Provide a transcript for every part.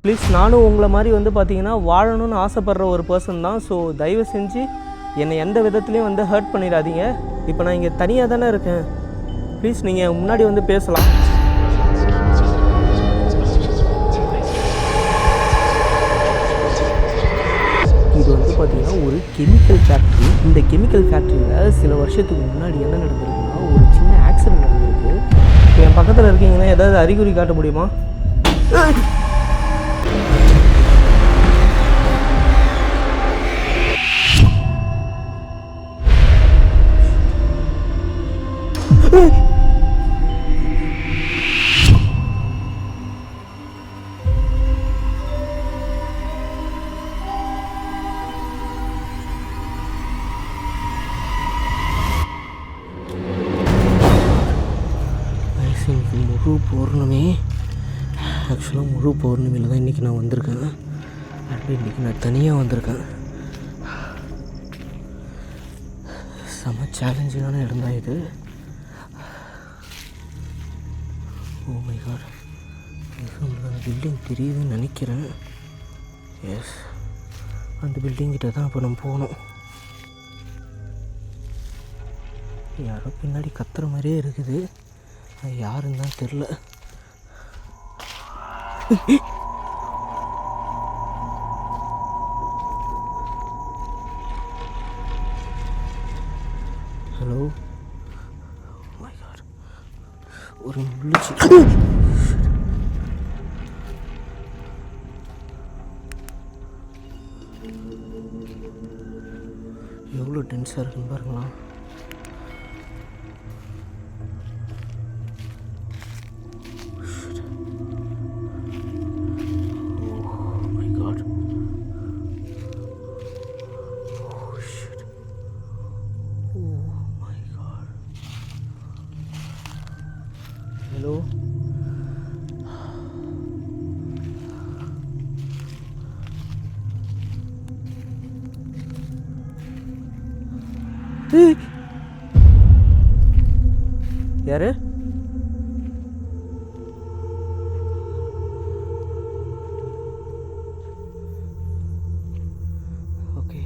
Please நானும் உங்களை மாதிரி வந்து பார்த்தீங்கன்னா வாழணும்னு ஆசைப்படுற ஒரு பர்சன் தான். ஸோ தயவு செஞ்சு என்னை எந்த விதத்துலேயும் வந்து ஹர்ட் பண்ணிடாதீங்க. இப்போ நான் இங்கே தனியாக தானே இருக்கேன். ப்ளீஸ் நீங்கள் முன்னாடி வந்து பேசலாம். இது வந்து பார்த்திங்கன்னா ஒரு கெமிக்கல் ஃபேக்ட்ரி. இந்த கெமிக்கல் ஃபேக்ட்ரியில் சில வருஷத்துக்கு முன்னாடி என்ன நடந்திருக்குன்னா ஒரு சின்ன ஆக்சிடென்ட் நடந்திருக்கு. இப்போ என் பக்கத்தில் இருக்கீங்கன்னா ஏதாவது அறிகுறி காட்ட முடியுமா? முழு பௌர்ணமி. ஆக்சுவலாக முழு பௌர்ணமியில் தான் இன்றைக்கி நான் வந்திருக்கேன். அப்படி இன்றைக்கி நான் தனியாக வந்திருக்கேன். செம்ம சேலஞ்சிங்கான இடம் தான் இது. ஓ மை காட், நம்மளுக்கு அந்த பில்டிங் தெரியுதுன்னு நினைக்கிறேன். எஸ், அந்த பில்டிங்கிட்ட தான் இப்போ நம்ம போகணும். யாரோ பின்னாடி கத்துற மாதிரியே இருக்குது. அது யாருன்னு தான் தெரில. ஹலோ, மை காட், ஒரு முள்ளுச்சி. எவ்வளோ டென்ஸாக இருக்குன்னு பாருங்களா. ஹலோ, யாரு? ஓகே,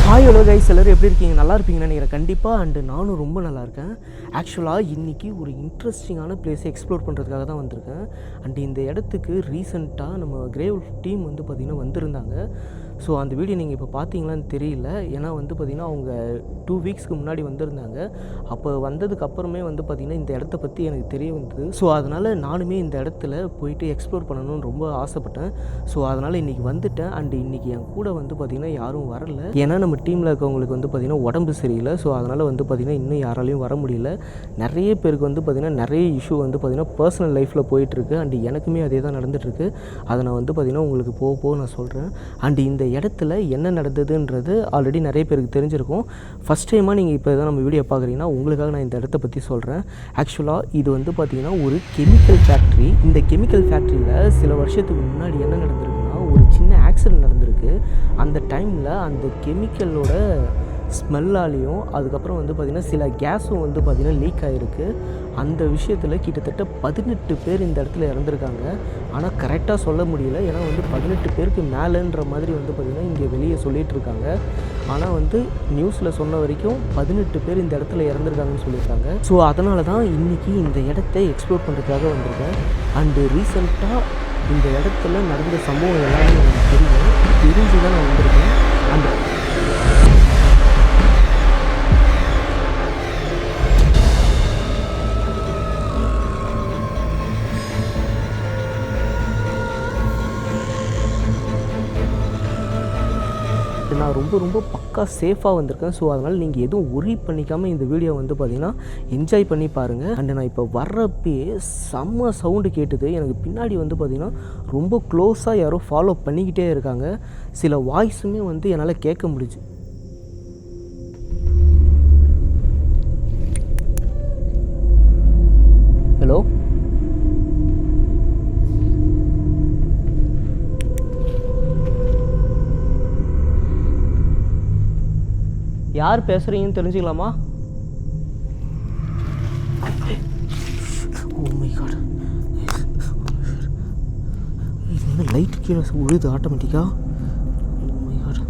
ஹாய் ஹலோ கைஸ், எல்லோரும் எப்படி இருக்கீங்க? நல்லா இருப்பீங்கன்னு நினைக்கிறேன் கண்டிப்பாக. அண்டு நானும் ரொம்ப நல்லா இருக்கேன். ஆக்சுவலாக இன்றைக்கி ஒரு இன்ட்ரெஸ்டிங்கான பிளேஸை எக்ஸ்ப்ளோர் பண்ணுறதுக்காக தான் வந்திருக்கேன். அண்டு இந்த இடத்துக்கு ரீசெண்டாக நம்ம கிரேவ் டீம் வந்து பார்த்திங்கன்னா வந்திருந்தாங்க. ஸோ அந்த வீடியோ நீங்கள் இப்போ பார்த்தீங்களான்னு தெரியல. ஏன்னா வந்து பார்த்திங்கன்னா அவங்க 2 வீக்ஸ்க்கு முன்னாடி வந்திருந்தாங்க. அப்போ வந்ததுக்கு அப்புறமே வந்து பார்த்திங்கன்னா இந்த இடத்த பற்றி எனக்கு தெரிய வந்தது. ஸோ அதனால் நானுமே இந்த இடத்துல போயிட்டு எக்ஸ்ப்ளோர் பண்ணணும்னு ரொம்ப ஆசைப்பட்டேன். ஸோ அதனால் இன்றைக்கி வந்துட்டேன். அண்டு இன்றைக்கி என் கூட வந்து பார்த்திங்கன்னா யாரும் வரல. ஏன்னா நம்ம டீமில் இருக்கவங்களுக்கு வந்து பார்த்திங்கன்னா உடம்பு சரியில்லை. ஸோ அதனால் வந்து பார்த்திங்கன்னா இன்னும் யாராலையும் வர முடியல. நிறைய பேருக்கு வந்து பார்த்திங்கன்னா நிறைய இஷ்யூ வந்து பார்த்திங்கன்னா பர்சனல் லைஃப்பில் போயிட்டுருக்கு. அண்டு எனக்குமே அதே தான் நடந்துகிட்ருக்கு. அதை நான் வந்து பார்த்திங்கன்னா உங்களுக்கு போக நான் சொல்கிறேன். அண்டு இந்த இடத்துல என்ன நடந்ததுன்றது ஆல்ரெடி நிறைய பேருக்கு தெரிஞ்சிருக்கும். ஃபஸ்ட் டைமாக நீங்கள் இப்போ தான் நம்ம வீடியோ பார்க்குறீங்கன்னா உங்களுக்காக நான் இந்த இடத்த பற்றி சொல்கிறேன். ஆக்சுவலாக இது வந்து பார்த்திங்கன்னா ஒரு கெமிக்கல் ஃபேக்ட்ரி. இந்த கெமிக்கல் ஃபேக்ட்ரியில் சில வருஷத்துக்கு முன்னாடி என்ன நடந்திருக்குன்னா ஒரு சின்ன ஆக்சிடென்ட் நடந்திருக்கு. அந்த டைமில் அந்த கெமிக்கலோட ஸ்மெல்லாலேயும் அதுக்கப்புறம் வந்து பார்த்திங்கன்னா சில கேஸும் வந்து பார்த்திங்கன்னா லீக் ஆகிருக்கு. அந்த விஷயத்தில் கிட்டத்தட்ட 18 பேர் இந்த இடத்துல இறந்துருக்காங்க. ஆனால் கரெக்டாக சொல்ல முடியல. ஏன்னா வந்து 18 பேருக்கு மேலேன்ற மாதிரி வந்து பார்த்திங்கன்னா இங்கே வெளியே சொல்லிகிட்ருக்காங்க. ஆனால் வந்து நியூஸில் சொன்ன வரைக்கும் 18 பேர் இந்த இடத்துல இறந்துருக்காங்கன்னு சொல்லியிருக்காங்க. ஸோ அதனால தான் இன்றைக்கி இந்த இடத்த எக்ஸ்ப்ளோர் பண்ணுறதுக்காக வந்திருக்கேன். அண்டு ரீசெண்டாக இந்த இடத்துல நடந்த சம்பவம் எல்லாமே எனக்கு தெரிஞ்சு தான் நான் வந்திருக்கேன். அந்த நான் ரொம்ப பக்கா சேஃபாக வந்திருக்கேன். ஸோ அதனால் நீங்கள் எதுவும் ஒரி பண்ணிக்காமல் இந்த வீடியோ வந்து பார்த்திங்கன்னா என்ஜாய் பண்ணி பாருங்கள். அண்டு நான் இப்போ வர்றப்பே செம்ம சவுண்டு கேட்டுது. எனக்கு பின்னாடி வந்து பார்த்திங்கன்னா ரொம்ப க்ளோஸாக யாரோ ஃபாலோ பண்ணிக்கிட்டே இருக்காங்க. சில வாய்ஸுமே வந்து என்னால் கேட்க முடிஞ்சு. ஹலோ, யார் பேசுகிறீங்கன்னு தெரிஞ்சுக்கலாமா? ஓ மை காட், இன்னும் லைட் கீழே விழுது ஆட்டோமேட்டிக்காக. Oh my god.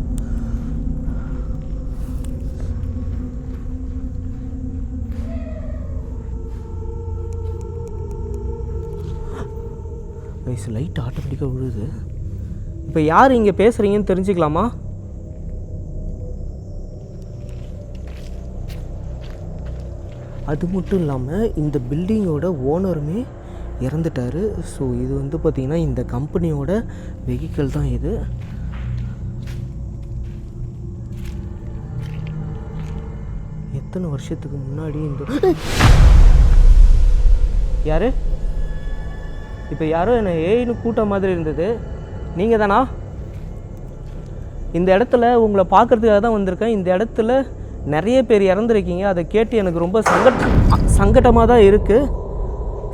Guys light ஆட்டோமேட்டிக்காக விழுது. இப்போ யார் இங்கே பேசுகிறீங்கன்னு தெரிஞ்சுக்கலாமா? அது மட்டும் இல்லாமல் இந்த பில்டிங்கோட ஓனருமே இறந்துட்டார். ஸோ இது வந்து பார்த்திங்கன்னா இந்த கம்பெனியோட வெஹிக்கிள் தான் இது. எத்தனை வருஷத்துக்கு முன்னாடி இந்த யார் இப்போ யாரோ என்னை ஏன்னு கூட்ட மாதிரி இருந்தது. நீங்கள் தானா? இந்த இடத்துல உங்களை பார்க்குறதுக்காக தான் வந்திருக்கேன். இந்த இடத்துல நிறைய பேர் இறந்துருக்கீங்க. அதை கேட்டு எனக்கு ரொம்ப சங்கட்டமாக தான் இருக்குது.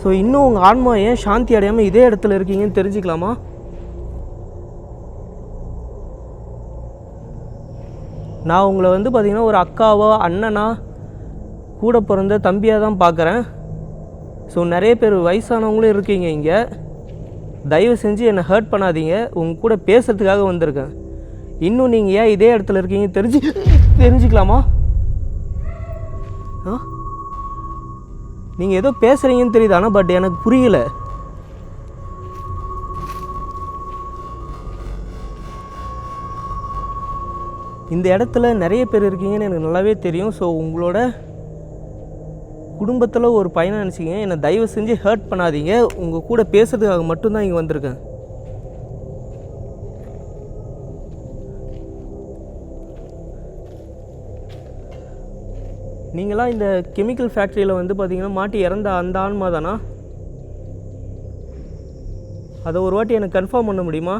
ஸோ இன்னும் உங்கள் ஆன்மா ஏன் சாந்தி அடையாமல் இதே இடத்துல இருக்கீங்கன்னு தெரிஞ்சுக்கலாமா? நான் உங்களை வந்து பார்த்திங்கன்னா ஒரு அக்காவோ அண்ணனா கூட பிறந்த தம்பியாக தான் பார்க்குறேன். ஸோ நிறைய பேர் வயசானவங்களும் இருக்கீங்க இங்கே. தயவு செஞ்சு என்னை ஹர்ட் பண்ணாதீங்க. உங்கள் கூட பேசுகிறதுக்காக வந்திருக்கேன். இன்னும் நீங்கள் ஏன் இதே இடத்துல இருக்கீங்க தெரிஞ்சுக்கலாமா? நீங்கள் ஏதோ பேசுகிறீங்கன்னு தெரியுது, ஆனால் பட் எனக்கு புரியல. இந்த இடத்துல நிறைய பேர் இருக்கீங்கன்னு எனக்கு நல்லாவே தெரியும். ஸோ உங்களோட குடும்பத்தில் ஒரு பையனை நினச்சிங்க. என்னை தயவு செஞ்சு ஹர்ட் பண்ணாதீங்க. உங்கள் கூட பேசுறதுக்காக மட்டும்தான் இங்கே வந்திருக்கேன். நீங்களாம் இந்த கெமிக்கல் ஃபேக்ட்ரியில் வந்து பார்த்தீங்கன்னா மாட்டி இறந்த அந்த ஆன்மா தானா? அதை ஒரு வாட்டி எனக்கு கன்ஃபார்ம் பண்ண முடியுமா?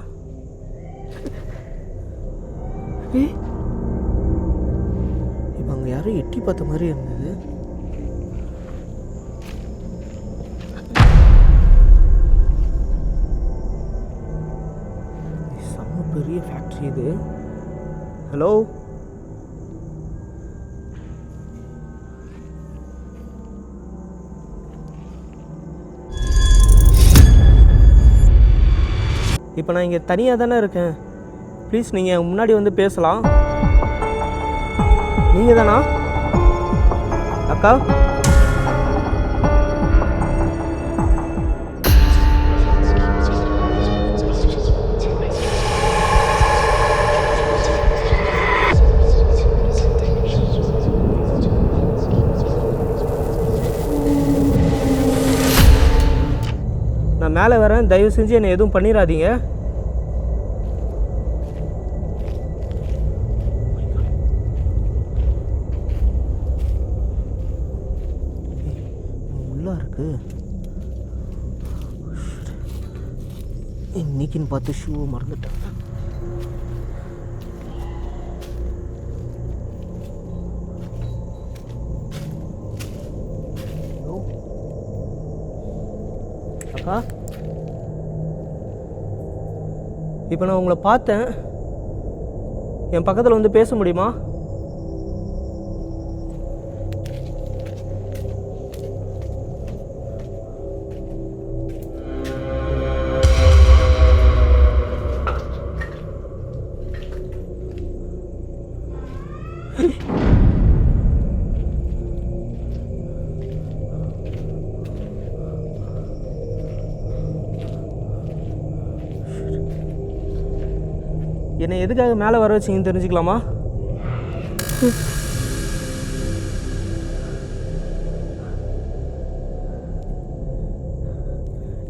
இப்போ அங்கே யாரும் எட்டி பார்த்த மாதிரி இருந்தது. செம்ம பெரிய ஃபேக்ட்ரி இது. ஹலோ, இப்போ நான் இங்கே தனியாக தானே இருக்கேன். ப்ளீஸ் நீங்கள் முன்னாடி வந்து பேசலாம். நீங்கள் தானா அக்கா? நான் மேலே வரேன். தயவு செஞ்சு என்னை எதுவும் பண்ணிடாதீங்க. உள்ளா இருக்கு. இன்னைக்குன்னு பார்த்து ஷூவை மறந்துட்டேன். அக்கா, இப்போ நான் உங்களை பார்த்தேன். என் பக்கத்தில் வந்து பேச முடியுமா? என்னை எதுக்காக மேலே வர வச்சிங்கன்னு தெரிஞ்சுக்கலாமா?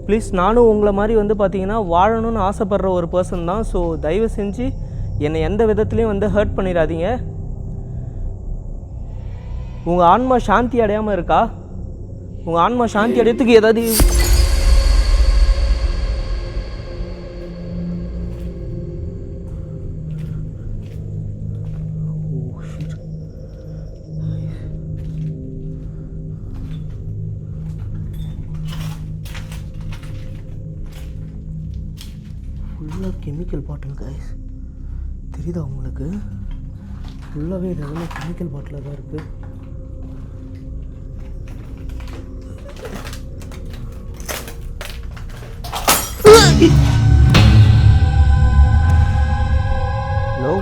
ப்ளீஸ், நானும் உங்களை மாதிரி வந்து பார்த்தீங்கன்னா வாழணும்னு ஆசைப்படுற ஒரு பர்சன் தான். ஸோ தயவு செஞ்சு என்னை எந்த விதத்துலையும் வந்து ஹர்ட் பண்ணிடாதீங்க. உங்கள் ஆன்மா சாந்தி அடையாமல் இருக்கா? உங்கள் ஆன்மா சாந்தி அடையத்துக்கு ஏதாவது ஃபுல்லாக கெமிக்கல் பாட்டில் கைஸ் தெரியுதா உங்களுக்கு? ஃபுல்லாகவே ஏதாவது கெமிக்கல் பாட்டில் தான் இருக்குது. ஹலோ,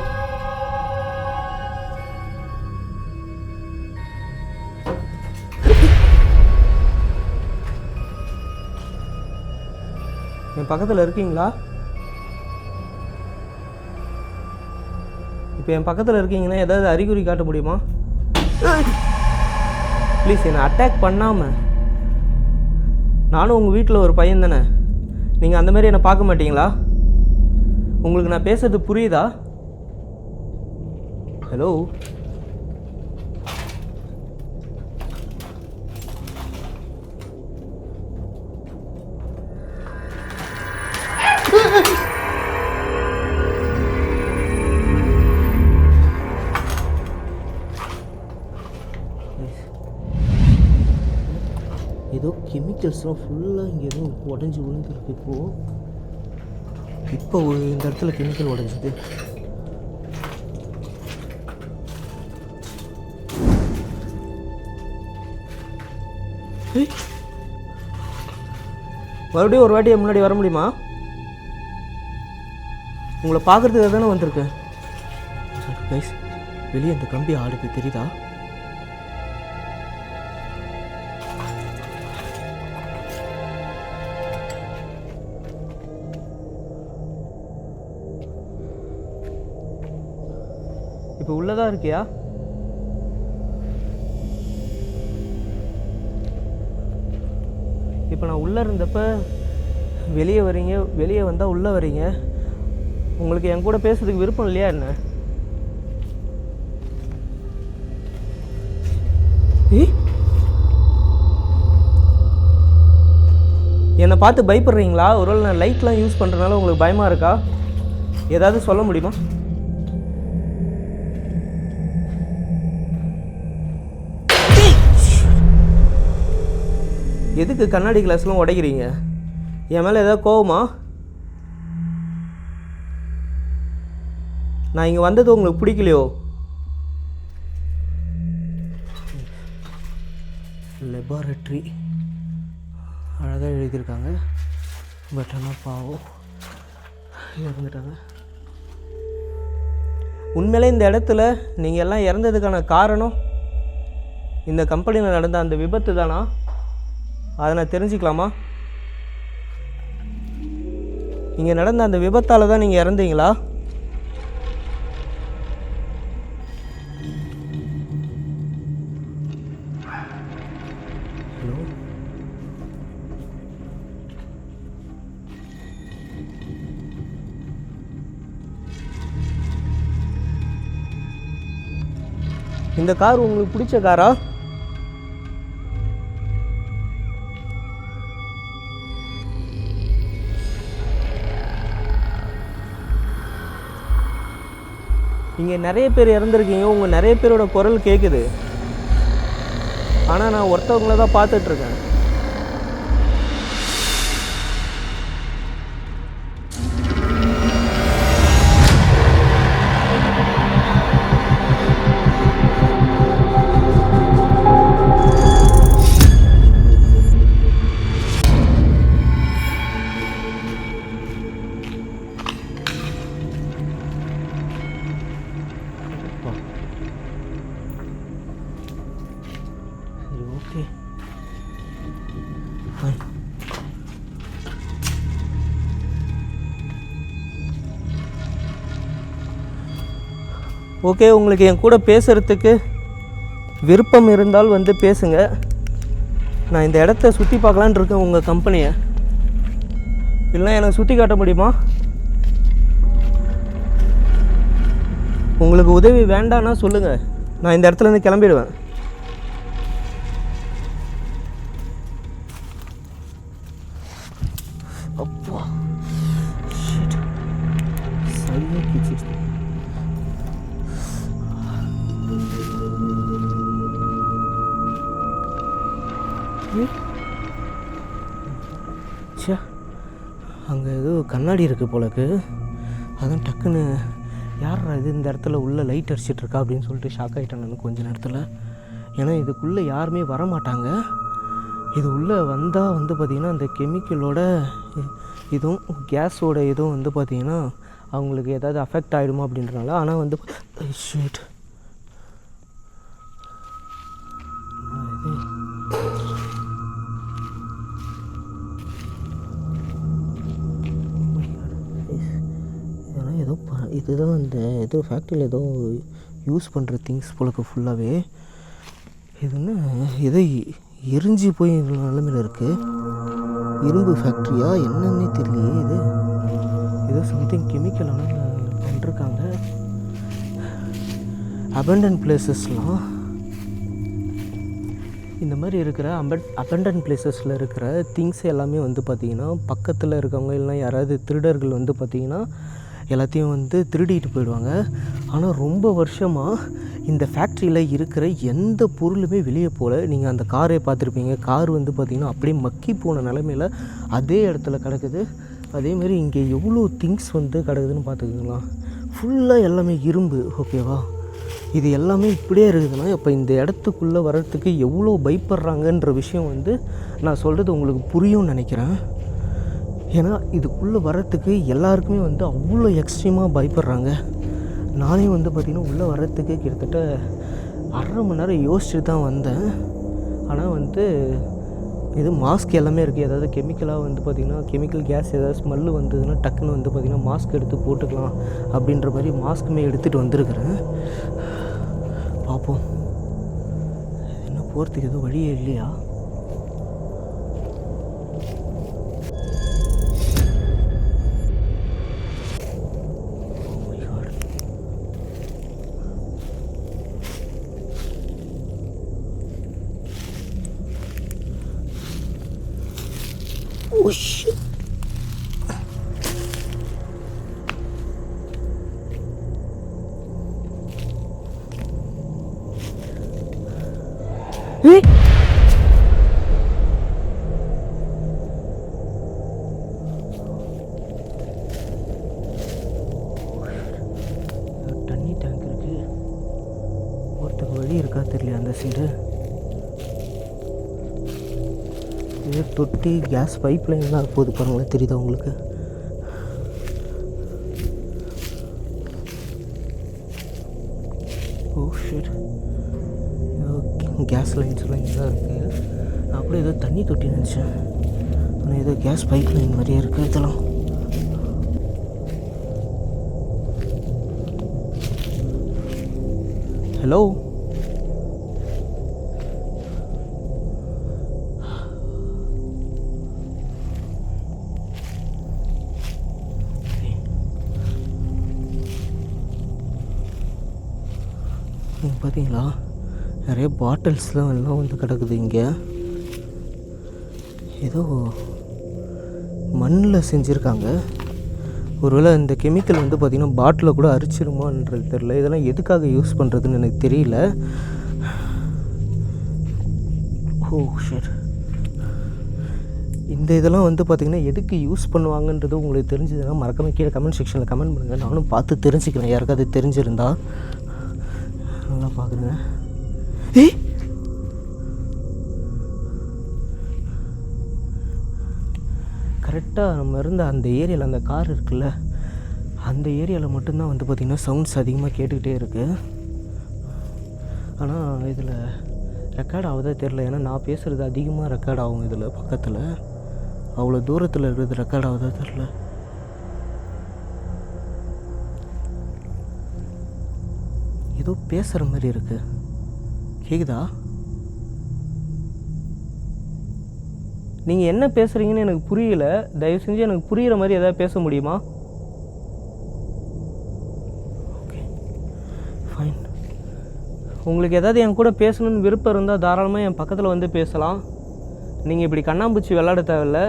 என் பக்கத்தில் இருக்கீங்களா? இப்போ என் பக்கத்தில் இருக்கீங்கன்னா ஏதாவது அறிகுறி காட்ட முடியுமா? ப்ளீஸ் என்னை அட்டாக் பண்ணாமல். நானும் உங்கள் வீட்டில் ஒரு பையன் தானே. நீங்கள் அந்த மாதிரி என்னை பார்க்க மாட்டீங்களா? உங்களுக்கு நான் பேசுறது புரியுதா? ஹலோ, ஏதோ கெமிக்கல்ஸ்லாம் ஃபுல்லாக இங்கே ஏதோ உடஞ்சி விழுந்துருக்கு. இப்போ இந்த இடத்துல கெமிக்கல் உடஞ்சிது. மறுபடியும் ஒரு வாட்டி முன்னாடி வர முடியுமா? உங்களை பார்க்குறதுக்கு தானே வந்திருக்கேன். கைஸ், வெளியே அந்த கம்பி ஆடுது, தெரியுதா? இப்போ உள்ளதா இருக்கியா? இப்போ நான் உள்ளே இருந்தப்ப வெளியே வரீங்க, வெளியே வந்தால் உள்ளே வரீங்க. உங்களுக்கு என் கூட பேசுறதுக்கு விருப்பம் இல்லையா என்ன? என்னை பார்த்து பயப்படுறீங்களா? ஒருவேளை நான் லைட்லாம் யூஸ் பண்ணுறதுனால உங்களுக்கு பயமாக இருக்கா? ஏதாவது சொல்ல முடியுமா? எதுக்கு கண்ணாடி கிளாஸ்லாம் உடைக்கிறீங்க? என் மேலே ஏதாவது கோவமா? நான் இங்கே வந்தது உங்களுக்கு பிடிக்கலையோ? லெபார்ட்ரி அழகாக எழுதியிருக்காங்க. பட் ஆனால் பாவம் இறந்துட்டாங்க. உண்மையிலே இந்த இடத்துல நீங்கள் எல்லாம் இறந்ததுக்கான காரணம் இந்த கம்பெனியில் நடந்த அந்த விபத்து தானா? அதை நான் தெரிஞ்சுக்கலாமா? இங்கே நடந்த அந்த விபத்தால் தான் நீங்கள் இறந்தீங்களா? ஹலோ, இந்த கார் உங்களுக்கு பிடிச்ச காரா? இங்கே நிறைய பேர் இறந்துருக்கீங்க. உங்கள் நிறைய பேரோட குரல் கேட்குது. ஆனால் நான் ஒருத்தவங்கள தான் பார்த்துட்ருக்கேன். Okay, okay. உங்களுக்கு என் கூட பேசுகிறதுக்கு விருப்பம் இருந்தால் வந்து பேசுங்க. நான் இந்த இடத்த சுற்றி பார்க்கலான்னு இருக்கேன், உங்கள் கம்பெனியை. இல்லைனா எனக்கு சுற்றி காட்ட முடியுமா? உங்களுக்கு உதவி வேண்டான்னா சொல்லுங்கள், நான் இந்த இடத்துலேருந்து கிளம்பிடுவேன். அப்பா சரியாக கிச்சிச்சு. அங்கே ஏதோ கண்ணாடி இருக்குது போலக்கு. அதான் டக்குன்னு யாரா இது இந்த இடத்துல உள்ளே லைட் அடிச்சிட்ருக்கா அப்படின்னு சொல்லிட்டு ஷாக் ஆகிட்டேன் நான் கொஞ்சம் நேரத்தில். ஏன்னா இதுக்குள்ளே யாருமே வரமாட்டாங்க. இது உள்ளே வந்தால் வந்து பார்த்திங்கன்னா அந்த கெமிக்கலோட இதுவும் கேஸோட இதுவும் வந்து பார்த்திங்கன்னா அவங்களுக்கு ஏதாவது அஃபெக்ட் ஆகிடுமா அப்படின்றனால. ஆனால் வந்து ஷீட் ஏதோ இதுதான் இந்த ஏதோ ஃபேக்ட்ரியில் ஏதோ யூஸ் பண்ணுற திங்ஸ் போலக்கு ஃபுல்லாகவே. இதுன்னு எதோ எரிஞ்சு போய் நிலைமையில் இருக்குது. இரும்பு ஃபேக்ட்ரியா என்னன்னே தெரியலையே. இது ஏதோ சம்திங் கெமிக்கல் ஆனால் பண்ணிருக்காங்க. அபண்டன் பிளேசஸ்லாம் இந்த மாதிரி இருக்கிற அபண்டன் பிளேசஸில் இருக்கிற திங்ஸ் எல்லாமே வந்து பார்த்திங்கன்னா பக்கத்தில் இருக்கவங்க இல்லைனா யாராவது திருடர்கள் வந்து பார்த்திங்கன்னா எல்லாத்தையும் வந்து திருடிட்டு போயிடுவாங்க. ஆனால் ரொம்ப வருஷமாக இந்த ஃபேக்ட்ரியில் இருக்கிற எந்த பொருளுமே வெளியே போகல. நீங்கள் அந்த காரை பார்த்துருப்பீங்க. கார் வந்து பார்த்திங்கன்னா அப்படியே மக்கி போன நிலமையில் அதே இடத்துல கிடக்குது. அதேமாரி இங்கே எவ்வளோ திங்ஸ் வந்து கிடக்குதுன்னு பார்த்துக்குங்களா. ஃபுல்லாக எல்லாமே இரும்பு. ஓகேவா, இது எல்லாமே இப்படியே இருக்குதுன்னா இப்போ இந்த இடத்துக்குள்ளே வர்றதுக்கு எவ்வளோ பயப்படுறாங்கன்ற விஷயம் வந்து நான் சொல்கிறது உங்களுக்கு புரியும்னு நினைக்கிறேன். ஏன்னா இதுக்குள்ளே வர்றதுக்கு எல்லாருக்குமே வந்து அவ்வளோ எக்ஸ்ட்ரீமாக பயப்படுறாங்க. நானே வந்து பார்த்திங்கன்னா உள்ளே வர்றதுக்கு கிட்டத்தட்ட 1/2 மணி நேரம் யோசிச்சுட்டு தான் வந்தேன். ஆனால் வந்து இது மாஸ்க் எல்லாமே இருக்குது. ஏதாவது கெமிக்கலாக வந்து பார்த்திங்கன்னா கெமிக்கல் கேஸ் ஏதாவது ஸ்மெல்லு வந்ததுன்னா டக்குன்னு வந்து பார்த்திங்கன்னா மாஸ்க் எடுத்து போட்டுக்கலாம் அப்படின்ற மாதிரி மாஸ்க்குமே எடுத்துகிட்டு வந்திருக்கிறேன். பார்ப்போம் என்ன போகிறதுக்கு எதுவும் வழியே இல்லையா. Oh shit. Hey! தண்ணி டேங்க் இருக்கு. ஒருத்தருக்கு வழி இருக்கா தெரியல அந்த சைடு. இது தொட்டி கேஸ் பைப் லைன்லாம் போகுது பாருங்களேன், தெரியுதா உங்களுக்கு? ஓ ஷிட், கேஸ் லைன்ஸ்லாம் இங்கே தான் இருக்குது. நான் அப்படியே ஏதோ தண்ணி தொட்டி நினச்சேன். ஆனால் ஏதோ கேஸ் பைப் லைன் மாதிரியே இருக்குது இதெல்லாம். ஹலோ, பார்த்தீங்களா நிறைய பாட்டில்ஸ்லாம் எல்லாம் வந்து கிடக்குது. இங்கே ஏதோ மண்ணில் செஞ்சுருக்காங்க. ஒருவேளை இந்த கெமிக்கல் வந்து பார்த்திங்கன்னா பாட்டிலை கூட அரிச்சிருமான்றது தெரில. இதெல்லாம் எதுக்காக யூஸ் பண்ணுறதுன்னு எனக்கு தெரியல. ஓ ஷிட், இந்த இதெல்லாம் வந்து பார்த்திங்கன்னா எதுக்கு யூஸ் பண்ணுவாங்கன்றது உங்களுக்கு தெரிஞ்சதுன்னா மறக்காம கீழே கமெண்ட் செக்ஷனில் கமெண்ட் பண்ணுங்கள். நானும் பார்த்து தெரிஞ்சுக்கிறேன். யாருக்காவது தெரிஞ்சிருந்தா நல்லா பார்க்குறேங்க. கரெக்டாக நம்ம இருந்த அந்த ஏரியாவில் அந்த கார் இருக்குல்ல, அந்த ஏரியாவில் மட்டும்தான் வந்து பார்த்திங்கன்னா சவுண்ட்ஸ் அதிகமாக கேட்டுக்கிட்டே இருக்குது. ஆனால் இதில் ரெக்கார்ட் ஆகுதா தெரில. ஏன்னா நான் பேசுகிறது அதிகமாக ரெக்கார்ட் ஆகும் இதில் பக்கத்தில். அவ்வளோ தூரத்தில் இருக்கிறது ரெக்கார்ட் ஆகுதா தெரில. ஏதோ பேசுகிற மாதிரி இருக்கு. கேக்குதா? நீங்கள் என்ன பேசுகிறீங்கன்னு எனக்கு புரியல. தயவு செஞ்சு எனக்கு புரிகிற மாதிரி எதாவது பேச முடியுமா? Okay fine. உங்களுக்கு எதாவது என் கூட பேசணுன்னு விருப்பம் இருந்தால் தாராளமாக என் பக்கத்தில் வந்து பேசலாம். நீங்கள் இப்படி கண்ணாம்பூச்சி விளையாட தேவையில்லை.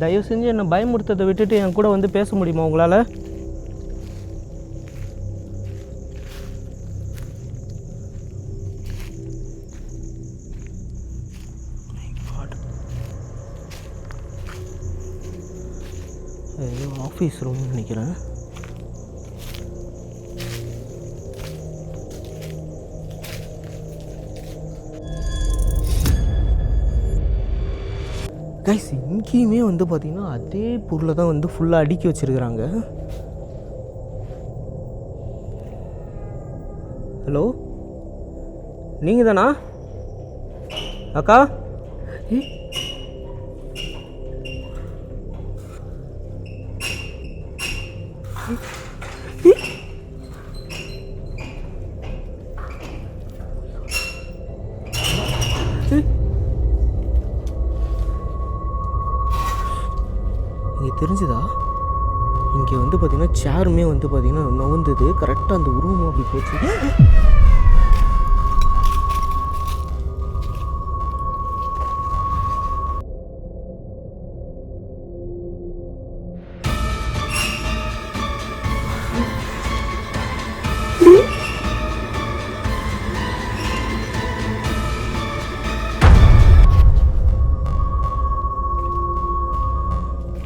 தயவு செஞ்சு என்னை பயமுறுத்ததை விட்டுட்டு என் கூட வந்து பேச முடியுமா உங்களால்? ஆஃபீஸ் ரூம் நினைக்கிறேன். கைஸ், இங்கேயுமே வந்து பார்த்திங்கன்னா அதே பொருளை தான் வந்து ஃபுல்லாக அடுக்கி வச்சுருக்குறாங்க. ஹலோ, நீங்கள் தானா அக்கா? இங்கே தெரிஞ்சுதா? இங்கே வந்து பார்த்திங்கன்னா சேருமே வந்து பார்த்திங்கன்னா நவுந்தது. கரெக்டாக அந்த உருவமும் அப்படி போச்சு.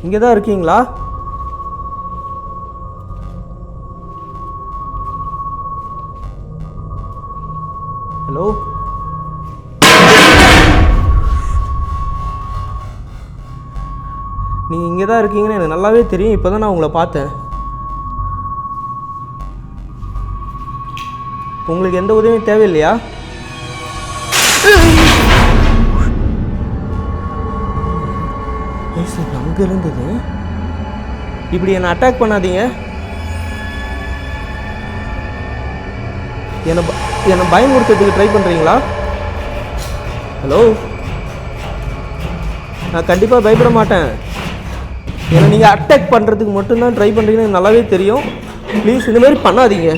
இங்கே தான் இருக்கீங்களா? ஹலோ, நீங்கள் இங்கே தான் இருக்கீங்கன்னு எனக்கு நல்லாவே தெரியும். இப்போ தான் நான் உங்களை பார்த்தேன். உங்களுக்கு எந்த உதவியும் தேவையில்லையா? அங்கே இருந்தது. இப்படி என்னை அட்டாக் பண்ணாதீங்க. என்னை பயமுறுத்துறதுக்கு ட்ரை பண்ணுறீங்களா? ஹலோ, நான் கண்டிப்பாக பயப்பட மாட்டேன். என்னை நீங்கள் அட்டாக் பண்ணுறதுக்கு மட்டும்தான் ட்ரை பண்ணுறீங்கன்னு எனக்கு நல்லாவே தெரியும். ப்ளீஸ் இந்த மாதிரி பண்ணாதீங்க.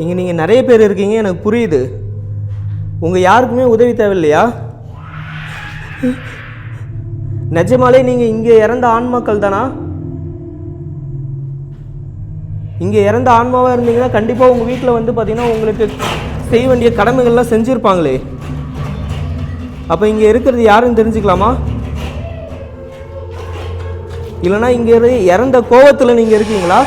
இங்கே நீங்கள் நிறைய பேர் இருக்கீங்க, எனக்கு புரியுது. உங்கள் யாருக்குமே உதவி தேவையில்லையா? நிஜமாலே நீங்கள் இங்கே இறந்த ஆன்மாக்கள் தானா? இங்கே இறந்த ஆன்மாவாக இருந்தீங்கன்னா கண்டிப்பாக உங்கள் வீட்டில் வந்து பார்த்தீங்கன்னா உங்களுக்கு செய்ய வேண்டிய கடமைகள்லாம் செஞ்சுருப்பாங்களே. அப்போ இங்கே இருக்கிறது யாருன்னு தெரிஞ்சுக்கலாமா? இல்லைனா இங்கே இறந்த கோவத்தில் நீங்கள் இருக்கீங்களா?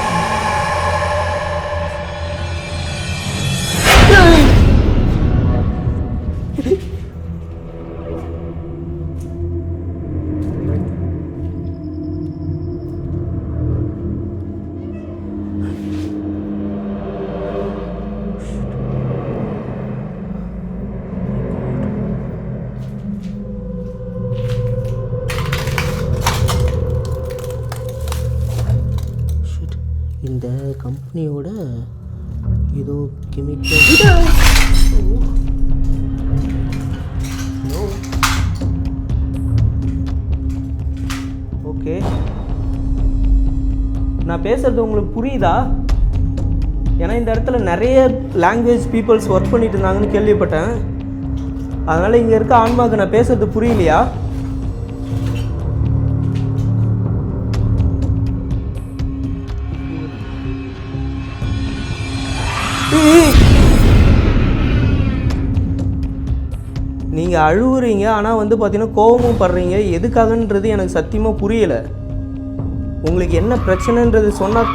இந்த கம்பெனியோட ஏதோ கெமிக்கல். ஓகே, நான் பேசுறது உங்களுக்கு புரியுதா? ஏன்னா இந்த இடத்துல நிறைய லாங்குவேஜ் பீப்புள்ஸ் ஒர்க் பண்ணிட்டு இருந்தாங்கன்னு கேள்விப்பட்டேன். அதனால் இங்கே இருக்க ஆன்மாவுக்கு நான் பேசுறது புரியலையா? நீங்கள் அழுவுறீங்க, ஆனால் வந்து பார்த்தீங்கன்னா கோபமும் படுறீங்க. எதுக்காகன்றது எனக்கு சத்தியமாக புரியலை. உங்களுக்கு என்ன பிரச்சனைன்றது சொன்னால்,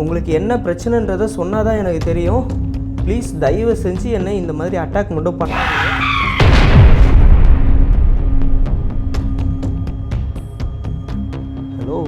உங்களுக்கு என்ன பிரச்சனைன்றதை சொன்னால் தான் எனக்கு தெரியும். ப்ளீஸ் தயவு செஞ்சு என்னை இந்த மாதிரி அட்டாக் மட்டும் பண்ணாதீங்க. ஹலோ,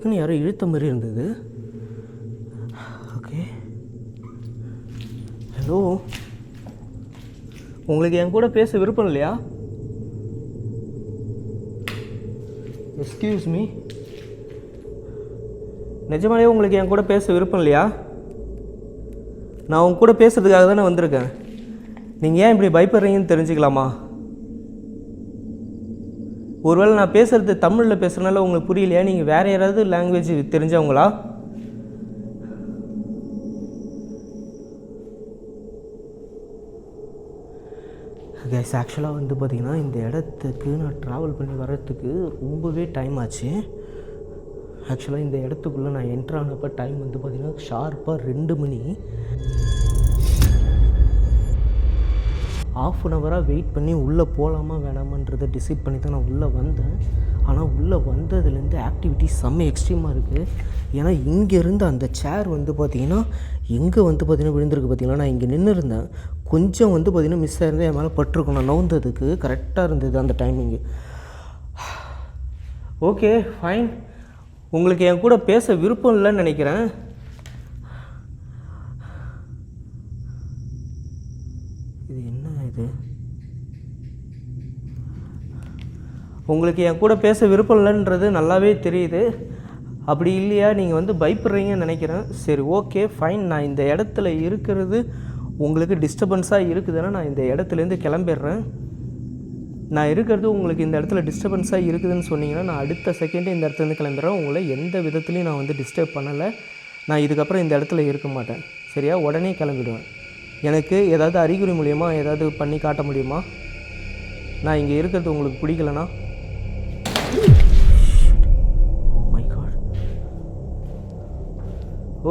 டக்குன்னு யாரோ இழுத்த மாதிரி இருந்தது. ஓகே, ஹலோ, உங்களுக்கு என் கூட பேச விருப்பம் இல்லையா? எக்ஸ்கியூஸ் மீ, நிஜமாலே உங்களுக்கு என் கூட பேச விருப்பம் இல்லையா? நான் உங்க கூட பேசுறதுக்காக தானே வந்திருக்கேன். நீங்கள் ஏன் இப்படி பயப்படுறீங்கன்னு தெரிஞ்சுக்கலாமா? ஒருவேளை நான் பேசுகிறது தமிழில் பேசுகிறனால உங்களுக்கு புரியலையா? நீங்கள் வேறு யாராவது லாங்குவேஜ் தெரிஞ்சவங்களா? கைஸ், ஆக்சுவலாக வந்து பார்த்திங்கன்னா இந்த இடத்துக்கு நான் ட்ராவல் பண்ணி வர்றதுக்கு ரொம்பவே டைம் ஆச்சு. ஆக்சுவலாக இந்த இடத்துக்குள்ளே நான் என்ட்ரு ஆனப்போ டைம் வந்து பார்த்திங்கன்னா ஷார்ப்பாக 2 மணி. ½ அன் ஹவராக வெயிட் பண்ணி உள்ளே போகலாமா வேணாமான்றதை டிசைட் பண்ணி தான் நான் உள்ளே வந்தேன். ஆனால் உள்ளே வந்ததுலேருந்து ஆக்டிவிட்டி செம்ம எக்ஸ்ட்ரீமாக இருக்குது. ஏன்னா இங்கேருந்து அந்த சேர் வந்து பார்த்திங்கன்னா எங்கே வந்து பார்த்திங்கன்னா விழுந்திருக்கு. பார்த்திங்கன்னா நான் இங்கே நின்று இருந்தேன், கொஞ்சம் வந்து பார்த்திங்கன்னா மிஸ் ஆயிருந்தேன், என் மேலே பட்டிருக்கும். நான் நவுந்ததுக்கு கரெக்டாக இருந்தது அந்த டைமிங்கு. ஓகே ஃபைன், உங்களுக்கு என் கூட பேச விருப்பம் இல்லைன்னு நினைக்கிறேன். இது என்ன இது? உங்களுக்கு என் கூட பேச விருப்பம் இல்லைன்றது நல்லாவே தெரியுது. அப்படி இல்லையா, நீங்கள் வந்து பயப்படுறீங்கன்னு நினைக்கிறேன். சரி ஓகே ஃபைன், நான் இந்த இடத்துல இருக்கிறது உங்களுக்கு டிஸ்டர்பன்ஸாக இருக்குதுன்னா நான் இந்த இடத்துலேருந்து கிளம்பிடுறேன். நான் இருக்கிறது உங்களுக்கு இந்த இடத்துல டிஸ்டர்பன்ஸாக இருக்குதுன்னு சொன்னீங்கன்னா நான் அடுத்த செகண்டே இந்த இடத்துலேருந்து கிளம்பிடுறேன். உங்களை எந்த விதத்துலையும் நான் வந்து டிஸ்டர்ப் பண்ணலை. நான் இதுக்கப்புறம் இந்த இடத்துல இருக்க மாட்டேன், சரியா? உடனே கிளம்பிடுவேன். எனக்கு ஏதாவது அறிகுறி மூலியமா ஏதாவது பண்ணி காட்ட முடியுமா? நான் இங்கே இருக்கிறது உங்களுக்கு பிடிக்கலனா? Oh my god.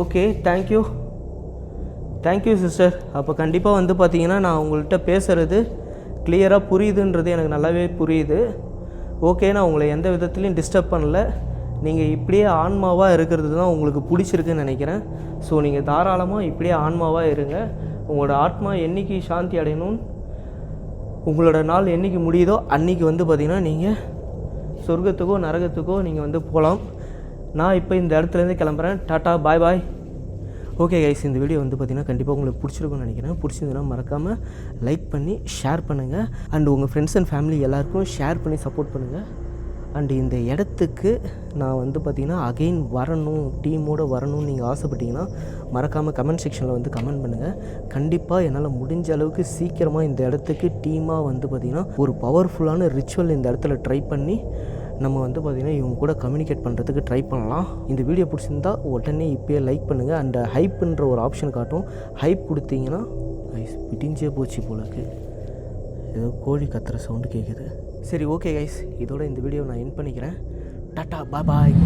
Okay, thank you sister. அப்போ கண்டிப்பாக வந்து பார்த்தீங்கன்னா நான் உங்கள்கிட்ட பேசுகிறது கிளியராக புரியுதுன்றது எனக்கு நல்லாவே புரியுது. ஓகே, நான் உங்களை எந்த விதத்துலையும் டிஸ்டர்ப் பண்ணல. நீங்கள் இப்படியே ஆன்மாவாக இருக்கிறது தான் உங்களுக்கு பிடிச்சிருக்குன்னு நினைக்கிறேன். ஸோ நீங்கள் தாராளமாக இப்படியே ஆன்மாவாக இருங்க. உங்களோட ஆத்மா என்றைக்கு சாந்தி அடையணும், உங்களோட நாள் என்றைக்கு முடியுதோ அன்றைக்கி வந்து பார்த்திங்கன்னா நீங்கள் சொர்க்கத்துக்கோ நரகத்துக்கோ நீங்கள் வந்து போகலாம். நான் இப்போ இந்த இடத்துலேருந்து கிளம்புறேன். டாட்டா, பாய் பாய். ஓகே கைஸ், இந்த வீடியோ வந்து பார்த்திங்கன்னா கண்டிப்பாக உங்களுக்கு பிடிச்சிருக்குன்னு நினைக்கிறேன். பிடிச்சிருந்ததுன்னா மறக்காமல் லைக் பண்ணி ஷேர் பண்ணுங்கள். அண்ட் உங்கள் ஃப்ரெண்ட்ஸ் அண்ட் ஃபேமிலி எல்லாேருக்கும் ஷேர் பண்ணி சப்போர்ட் பண்ணுங்கள். அண்டு இந்த இடத்துக்கு நான் வந்து பார்த்திங்கன்னா அகெயின் வரணும், டீமோடு வரணும்னு நீங்கள் ஆசைப்பட்டீங்கன்னா மறக்காமல் கமெண்ட் செக்ஷனில் வந்து கமெண்ட் பண்ணுங்கள். கண்டிப்பாக என்னால் முடிஞ்ச அளவுக்கு சீக்கிரமாக இந்த இடத்துக்கு டீமாக வந்து பார்த்திங்கன்னா ஒரு பவர்ஃபுல்லான ரிச்சுவல் இந்த இடத்துல ட்ரை பண்ணி நம்ம வந்து பார்த்திங்கன்னா இவங்க கூட கம்யூனிகேட் பண்ணுறதுக்கு ட்ரை பண்ணலாம். இந்த வீடியோ பிடிச்சிருந்தா உடனே இப்போயே லைக் பண்ணுங்கள். அண்ட் ஹைப்புன்ற ஒரு ஆப்ஷன் காட்டும், ஹைப் கொடுத்தீங்கன்னா கைஸ் பிடிஞ்சே போச்சு போலக்கு. ஏதோ கோழி கத்துற சவுண்டு கேட்குது. சரி ஓகே கைஸ், இதோட இந்த வீடியோ நான் எண்ட் பண்ணிக்கிறேன். டாட்டா, பாய் பாய்.